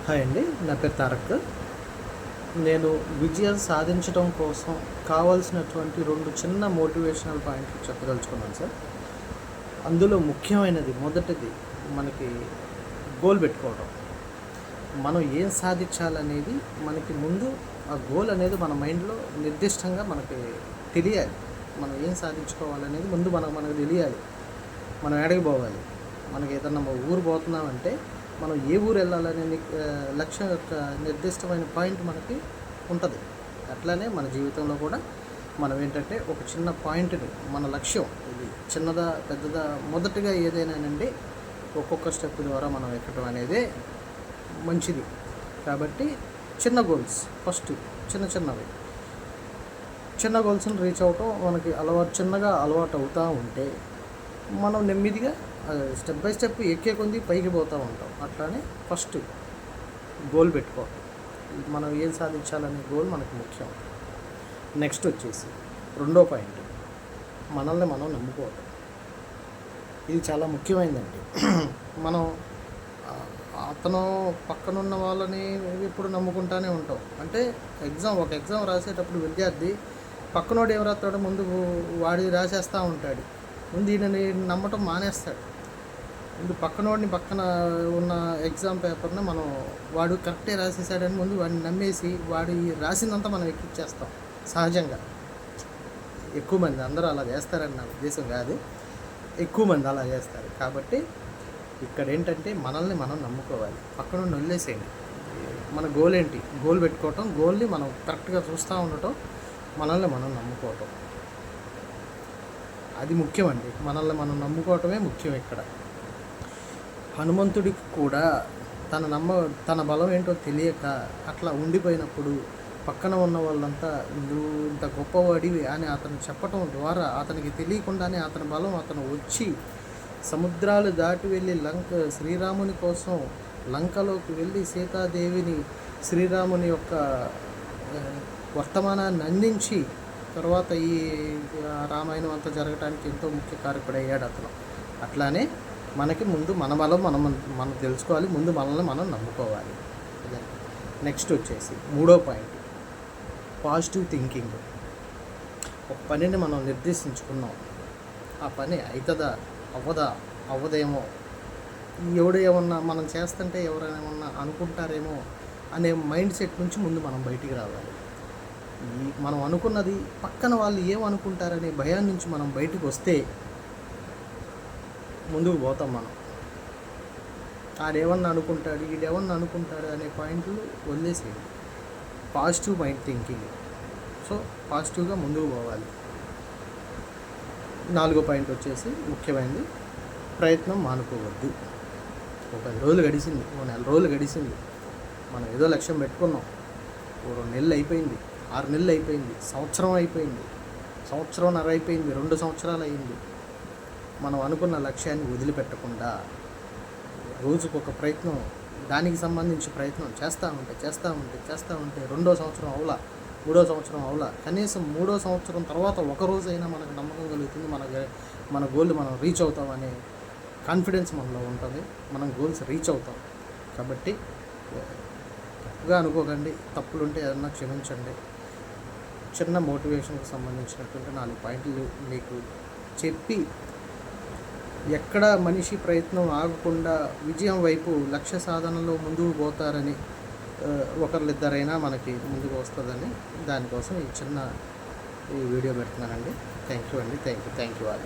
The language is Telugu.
హాయ్ అండి, నా పేరు తారక్. నేను విజయం సాధించడం కోసం కావాల్సినటువంటి 2 చిన్న మోటివేషనల్ పాయింట్లు చెప్పదలుచుకున్నాను సార్. అందులో ముఖ్యమైనది మొదటిది మనకి గోల్ పెట్టుకోవడం. మనం ఏం సాధించాలనేది మనకి ముందు ఆ గోల్ అనేది మన మైండ్లో నిర్దిష్టంగా మనకి తెలియాలి. మనం ఏం సాధించుకోవాలనేది ముందు మనకు తెలియాలి. మనం ఎక్కడికి పోవాలి, మనకి ఏదన్నా ఊరు పోతున్నామంటే మనం ఏ ఊరు వెళ్ళాలనే లక్ష్యం యొక్క నిర్దిష్టమైన పాయింట్ మనకి ఉంటుంది. అట్లానే మన జీవితంలో కూడా మనం ఏంటంటే ఒక చిన్న పాయింట్ని, మన లక్ష్యం ఇది చిన్నదా పెద్దదా, మొదటిగా ఏదైనానండి ఒక్కొక్క స్టెప్ ద్వారా మనం ఎక్కడం అనేది మంచిది. కాబట్టి చిన్న గోల్స్ ఫస్ట్, చిన్నవి చిన్న గోల్స్ని రీచ్ అవ్వటం మనకి చిన్నగా అలవాటు అవుతూ ఉంటే మనం నెమ్మదిగా స్టెప్ బై స్టెప్ ఎక్కే కొద్ది పైకి పోతూ ఉంటాం. అట్లానే ఫస్ట్ గోల్ పెట్టుకోవడం, మనం ఏం సాధించాలనే గోల్ మనకు ముఖ్యం. నెక్స్ట్ వచ్చేసి రెండో పాయింట్, మనల్ని మనం నమ్ముకోవడం. ఇది చాలా ముఖ్యమైనదండి. మనం అతను పక్కనున్న వాళ్ళని ఎప్పుడు నమ్ముకుంటూనే ఉంటాం. అంటే ఒక ఎగ్జామ్ రాసేటప్పుడు విద్యార్థి పక్కనోడు ఏం రాస్తాడో ముందు వాడి రాసేస్తూ ఉంటాడు. ముందు ఈయనని నమ్మటం మానేస్తాడు. ముందు పక్కన ఉన్న ఎగ్జామ్ పేపర్ని మనం వాడు కరెక్టే రాసేసాడని ముందు వాడిని నమ్మేసి వాడి రాసిందంతా మనం ఎక్కిచ్చేస్తాం. సహజంగా ఎక్కువ మంది, అందరూ అలా చేస్తారని నా ఉద్దేశం కాదు, ఎక్కువ మంది అలా చేస్తారు. కాబట్టి ఇక్కడ ఏంటంటే మనల్ని మనం నమ్ముకోవాలి, పక్కన వదిలేసేయండి. మన గోల్ ఏంటి, గోల్ పెట్టుకోవటం, గోల్ని మనం కరెక్ట్గా చూస్తూ ఉండటం, మనల్ని మనం నమ్ముకోవటం అది ముఖ్యమండి. మనల్ని మనం నమ్ముకోవటమే ముఖ్యం. ఇక్కడ హనుమంతుడికి కూడా తన బలం ఏంటో తెలియక అట్లా ఉండిపోయినప్పుడు పక్కన ఉన్న వాళ్ళంతా నువ్వు ఇంత గొప్పవాడివి అని అతను చెప్పటం ద్వారా అతనికి తెలియకుండానే అతని బలం అతను వచ్చి సముద్రాలు దాటి వెళ్ళి శ్రీరాముని కోసం లంకలోకి వెళ్ళి సీతాదేవిని శ్రీరాముని యొక్క వర్తమానాన్ని అందించి తర్వాత ఈ రామాయణం అంతా జరగడానికి ఎంతో ముఖ్య కారకుడయ్యాడు అతను. అట్లానే మనకి ముందు మన బలం మనం తెలుసుకోవాలి, ముందు మనల్ని మనం నమ్ముకోవాలి. నెక్స్ట్ వచ్చేసి మూడో పాయింట్, పాజిటివ్ థింకింగ్. ఒక పనిని మనం నిర్దేశించుకున్నాం, ఆ పని అవుతుందా అవ్వదేమో, ఏమన్నా మనం చేస్తుంటే ఎవరైనా ఏమన్నా అనుకుంటారేమో అనే మైండ్ సెట్ నుంచి ముందు మనం బయటికి రావాలి. మనం అనుకున్నది పక్కన వాళ్ళు ఏమనుకుంటారనే భయాన్ని నుంచి మనం బయటకు వస్తే ముందుకు పోతాం. మనం ఆడేమన్నా అనుకుంటాడు, ఈడేమన్నా అనుకుంటాడు అనే పాయింట్లు వదిలేసేది. Positive mind thinking. సో పాజిటివ్గా ముందుకు పోవాలి. నాలుగో పాయింట్ వచ్చేసి ముఖ్యమైనది, ప్రయత్నం మానుకోవద్దు. ఒక 10 రోజులు గడిచింది, ఓ 4 రోజులు గడిచింది, మనం ఏదో లక్ష్యం పెట్టుకున్నాం, ఓ 2 నెలలు అయిపోయింది, 6 నెలలు అయిపోయింది, సంవత్సరం అయిపోయింది, సంవత్సరంన్నర అయిపోయింది, 2 సంవత్సరాలు అయింది. మనం అనుకున్న లక్ష్యాన్ని వదిలిపెట్టకుండా రోజుకొక ప్రయత్నం, దానికి సంబంధించి ప్రయత్నం చేస్తూ ఉంటే 2వ సంవత్సరం అవులా, 3వ సంవత్సరం అవులా, కనీసం 3వ సంవత్సరం తర్వాత ఒక రోజైనా మనకు నమ్మకం కలుగుతుంది, మన గోల్ మనం రీచ్ అవుతామనే కాన్ఫిడెన్స్ మనలో ఉంటుంది, మనం గోల్స్ రీచ్ అవుతాం. కాబట్టి తప్పుగా అనుకోకండి, తప్పులుంటే ఏదన్నా క్షమించండి. చిన్న మోటివేషన్కి సంబంధించినటువంటి 4 పాయింట్లు మీకు చెప్పి ఎక్కడ మనిషి ప్రయత్నం ఆగకుండా విజయం వైపు లక్ష్య సాధనలో ముందుకు పోతారని ఒకరిద్దరైనా మనకి ముందుకు వస్తుందని దానికోసం ఈ వీడియో పెడుతున్నానండి. థ్యాంక్ యూ అండి, థ్యాంక్ యూ ఆల్.